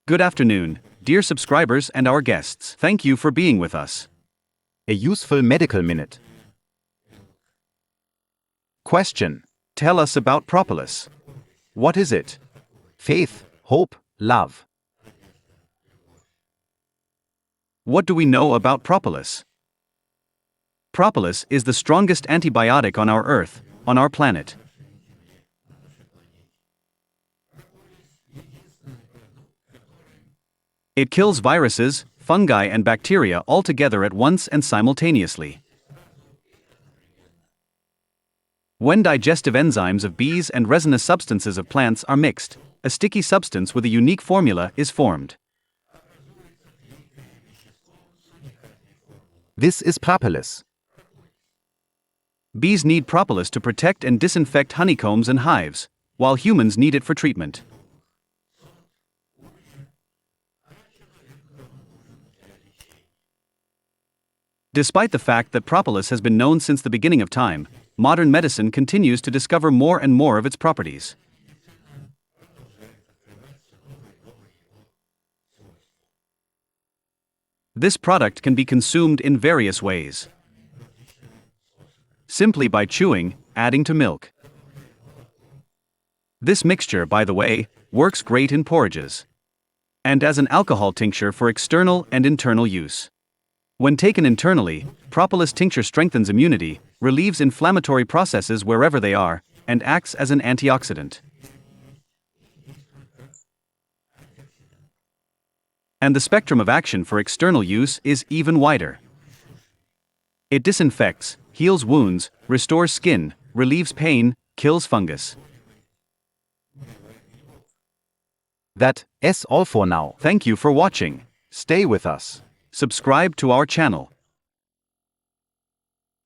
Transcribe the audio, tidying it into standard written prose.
Good afternoon, dear subscribers and our guests. Thank you for being with us. A useful medical minute. Question. Tell us about propolis. What is it? Faith, hope, love. What do we know about propolis? Propolis is the strongest antibiotic on our Earth, on our planet. It kills viruses, fungi and bacteria all together at once and simultaneously. When digestive enzymes of bees and resinous substances of plants are mixed, a sticky substance with a unique formula is formed. This is propolis. Bees need propolis to protect and disinfect honeycombs and hives, while humans need it for treatment. Despite the fact that propolis has been known since the beginning of time, modern medicine continues to discover more and more of its properties. This product can be consumed in various ways. Simply by chewing, adding to milk. This mixture, by the way, works great in porridges. And as an alcohol tincture for external and internal use. When taken internally, propolis tincture strengthens immunity, relieves inflammatory processes wherever they are, and acts as an antioxidant. And the spectrum of action for external use is even wider. It disinfects, heals wounds, restores skin, relieves pain, kills fungus. That's all for now. Thank you for watching. Stay with us. Subscribe to our channel.